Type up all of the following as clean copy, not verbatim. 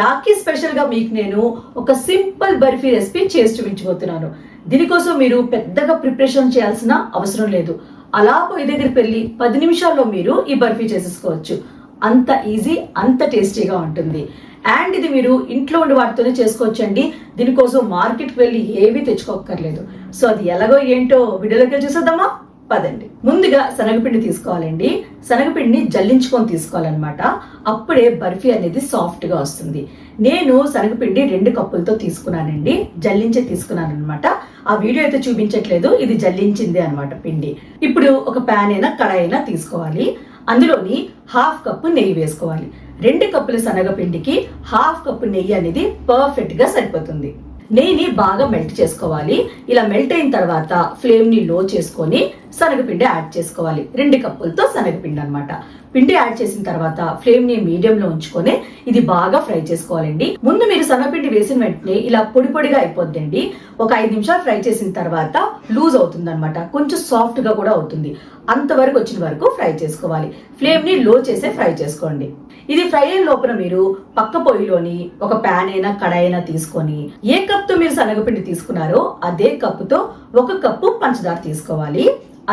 Rakhi special గా మీకు నేను ఒక సింపుల్ బర్ఫీ రెసిపీ చేసి చూపించబోతున్నాను. దీనికోసం మీరు పెద్దగా ప్రిపరేషన్ చేయాల్సిన అవసరం లేదు. అలా పొయ్యి దగ్గరికి వెళ్ళి 10 నిమిషాల్లో మీరు ఈ బర్ఫీ చేసేసుకోవచ్చు. అంత ఈజీ, అంత టేస్టీగా ఉంటుంది. అండ్ ఇది మీరు ఇంట్లో ఉండి వాటితోనే చేసుకోవచ్చండి. దీనికోసం మార్కెట్కి వెళ్ళి ఏవి తెచ్చుకోక్కర్లేదు. సో అది ఎలాగో ఏంటో వీడియోలోకి చూసేద్దామా? పదండి. ముందుగా శనగపిండి తీసుకోవాలండి. శనగపిండిని జల్లించుకొని తీసుకోవాలన్నమాట. అప్పుడే బర్ఫీ అనేది సాఫ్ట్ గా వస్తుంది. నేను శనగపిండి 2 కప్పులతో తీసుకున్నానండి. జల్లించే తీసుకున్నాను అనమాట. ఆ వీడియో అయితే చూపించట్లేదు, ఇది జల్లించింది అనమాట పిండి. ఇప్పుడు ఒక ప్యాన్ అయినా కడాయి అయినా తీసుకోవాలి. అందులోని 1/2 కప్పు నెయ్యి వేసుకోవాలి. 2 కప్పుల శనగపిండికి 1/2 కప్పు నెయ్యి అనేది పర్ఫెక్ట్ గా సరిపోతుంది. నెయ్యిని బాగా మెల్ట్ చేసుకోవాలి. ఇలా మెల్ట్ అయిన తర్వాత ఫ్లేమ్ ని లో చేసుకొని శనగపిండి యాడ్ చేసుకోవాలి. 2 కప్పులతో శనగపిండి అనమాట. పిండి యాడ్ చేసిన తర్వాత ఫ్లేమ్ ని మీడియం లో ఉంచుకొని ఇది బాగా ఫ్రై చేసుకోవాలండి. ముందు మీరు శనగపిండి వేసిన వెంటనే ఇలా పొడి పొడిగా అయిపోద్దండి. ఒక 5 నిమిషాలు ఫ్రై చేసిన తర్వాత లూజ్ అవుతుంది అనమాట. కొంచెం సాఫ్ట్ గా కూడా అవుతుంది. అంతవరకు వచ్చిన వరకు ఫ్రై చేసుకోవాలి. ఫ్లేమ్ ని లో చేసే ఫ్రై చేసుకోండి. ఇది ఫ్రై అయిన లోపల మీరు పక్క పొయ్యిలోని ఒక ప్యాన్ అయినా కడాయి అయినా తీసుకొని ఏ కప్ తో మీరు శనగపిండి తీసుకున్నారో అదే కప్పుతో 1 కప్పు పంచదార తీసుకోవాలి.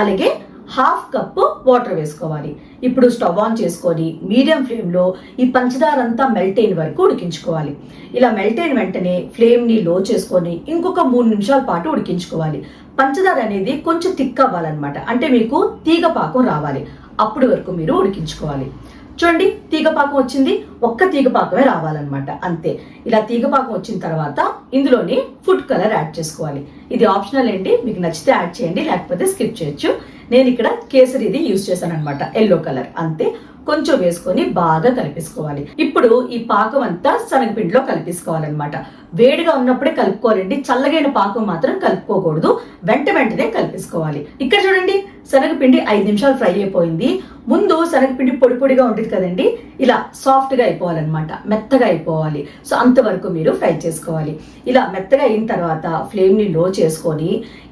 అలాగే 1/2 కప్పు వాటర్ వేసుకోవాలి. ఇప్పుడు స్టవ్ ఆన్ చేసుకొని మీడియం ఫ్లేమ్ లో ఈ పంచదార అంతా మెల్ట్ అయిన వరకు ఉడికించుకోవాలి. ఇలా మెల్ట్ అయిన వెంటనే ఫ్లేమ్ ని లో చేసుకొని ఇంకొక 3 నిమిషాల పాటు ఉడికించుకోవాలి. పంచదార అనేది కొంచెం థిక్ అవ్వాలన్నమాట. అంటే మీకు తీగ పాకం రావాలి. అప్పుడు వరకు మీరు ఉడికించుకోవాలి. చూడండి, తీగపాకం వచ్చింది. ఒక్క తీగపాకమే రావాలన్నమాట, అంతే. ఇలా తీగపాకం వచ్చిన తర్వాత ఇందులోని ఫుడ్ కలర్ యాడ్ చేసుకోవాలి. ఇది ఆప్షనల్ అండి, మీకు నచ్చితే యాడ్ చేయండి, లేకపోతే స్కిప్ చేయొచ్చు. నేను ఇక్కడ కేసరిది యూజ్ చేశాను అనమాట, ఎల్లో కలర్, అంతే. కొంచెం వేసుకొని బాగా కలిపేసుకోవాలి. ఇప్పుడు ఈ పాకం అంతా శనగపిండిలో కలిపేసుకోవాలన్నమాట. వేడిగా ఉన్నప్పుడే కలుపుకోవాలండి. చల్లగైన పాకం మాత్రం కలుపుకోకూడదు. వెంటనే కలిపేసుకోవాలి. ఇక్కడ చూడండి, శనగపిండి 5 నిమిషాలు ఫ్రై అయిపోయింది. ముందు శనగపిండి పొడి పొడిగా ఉంటుంది కదండి, ఇలా సాఫ్ట్ గా అయిపోవాలన్నమాట, మెత్తగా అయిపోవాలి. సో అంతవరకు మీరు ఫ్రై చేసుకోవాలి. ఇలా మెత్తగా అయిన తర్వాత ఫ్లేమ్ ని లో చేసుకొని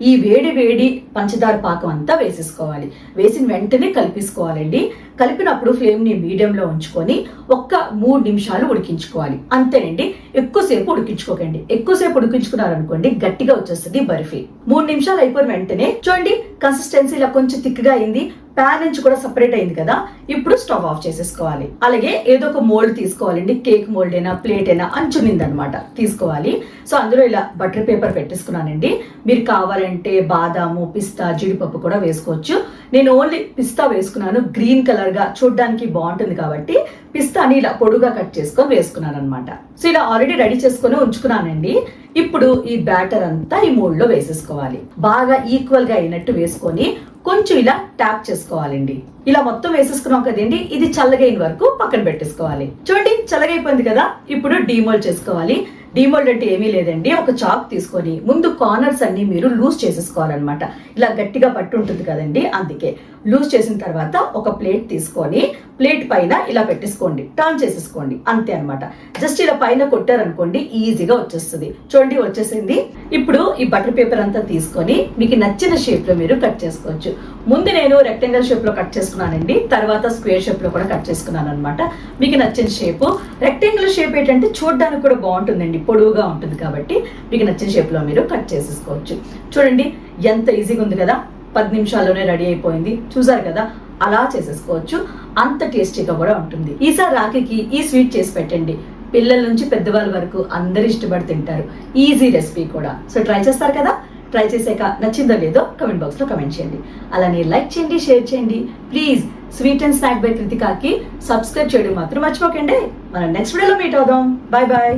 ఈ వేడి పంచదార పాకం అంతా వేసేసుకోవాలి. వేసిన వెంటనే కలిపేసుకోవాలండి. కలిపినప్పుడు ఫ్లేమ్ ని మీడియం లో ఉంచుకొని ఒక్క 3 నిమిషాలు ఉడికించుకోవాలి. అంతేనండి, ఎక్కువసేపు ఉడికించుకోకండి. ఎక్కువసేపు ఉడికించుకున్నారనుకోండి గట్టిగా వచ్చేస్తుంది బర్ఫీ. 3 నిమిషాలు అయిపోయిన వెంటనే చూడండి, కన్సిస్టెన్సీ ఇలా కొంచెం థిక్గా అయింది. ప్యాన్ నుంచి కూడా సపరేట్ అయింది కదా. ఇప్పుడు స్టవ్ ఆఫ్ చేసేసుకోవాలి. అలాగే ఏదో ఒక మోల్డ్ తీసుకోవాలండి. కేక్ మోల్డ్ అయినా ప్లేట్ అయినా అంచునింది అనమాట తీసుకోవాలి. సో అందులో ఇలా బటర్ పేపర్ పెట్టేసుకున్నానండి. మీరు కావాలంటే బాదాము, పిస్తా, జీడిపప్పు కూడా వేసుకోవచ్చు. నేను ఓన్లీ పిస్తా వేసుకున్నాను. గ్రీన్ కలర్ గా చూడడానికి బాగుంటుంది కాబట్టి పిస్తాని ఇలా పొడుగా కట్ చేసుకొని వేసుకున్నాను అనమాట. సో ఇలా ఆల్రెడీ రెడీ చేసుకొని ఉంచుకున్నానండి. ఇప్పుడు ఈ బ్యాటర్ అంతా ఈ మోల్డ్ లో వేసేసుకోవాలి. బాగా ఈక్వల్ గా అయినట్టు వేసుకొని కొంచెం ఇలా ట్యాప్ చేసుకోవాలండి. ఇలా మొత్తం వేసేసుకున్నాం కదండి. ఇది చల్లగైన వరకు పక్కన పెట్టేసుకోవాలి. చూడండి, చల్లగైపోయింది కదా. ఇప్పుడు డీమోల్డ్ చేసుకోవాలి. డీమోల్డ్ అంటే ఏమీ లేదండి, ఒక చాక్ తీసుకొని ముందు కార్నర్స్ అన్ని మీరు లూజ్ చేసేసుకోవాలన్నమాట. ఇలా గట్టిగా పట్టు ఉంటుంది కదండి, అందుకే లూజ్ చేసిన తర్వాత ఒక ప్లేట్ తీసుకొని ప్లేట్ పైన ఇలా పెట్టేసుకోండి, టర్న్ చేసేసుకోండి, అంతే అనమాట. జస్ట్ ఇలా పైన కొట్టారనుకోండి ఈజీగా వచ్చేస్తుంది. చూడండి, వచ్చేసింది. ఇప్పుడు ఈ బటర్ పేపర్ అంతా తీసుకొని మీకు నచ్చిన షేప్ లో మీరు కట్ చేసుకోవచ్చు. ముందు నేను రెక్టాంగిల్ షేప్ లో కట్ చేసుకున్నానండి, తర్వాత స్క్వేర్ షేప్ లో కూడా కట్ చేసుకున్నాను అనమాట. మీకు నచ్చిన షేప్. రెక్టాంగిల్ షేప్ ఏంటంటే చూడడానికి కూడా బాగుంటుందండి, పొడవుగా ఉంటుంది కాబట్టి మీకు నచ్చిన షేప్ లో మీరు కట్ చేసేసుకోవచ్చు. చూడండి, ఎంత ఈజీగా ఉంది కదా. 10 నిమిషాల్లోనే రెడీ అయిపోయింది. చూసారు కదా, అలా చేసేసుకోవచ్చు. అంత టేస్టీగా కూడా ఉంటుంది. ఈసారి రాఖీకి ఈ స్వీట్ చేసి పెట్టండి. పిల్లల నుంచి పెద్దవాళ్ళ వరకు అందరు ఇష్టపడి తింటారు. ఈజీ రెసిపీ కూడా. సో ట్రై చేస్తారు కదా. ట్రై చేసాక నచ్చిందో లేదో కమెంట్ బాక్స్ లో కమెంట్ చేయండి. అలానే లైక్ చేయండి, షేర్ చేయండి. Please sweet and snack by కృతికాకి సబ్స్క్రైబ్ చేయడం మాత్రం మర్చిపోకండి. మనం నెక్స్ట్ వీడియోలో మీట్ అవుదాం. Bye bye.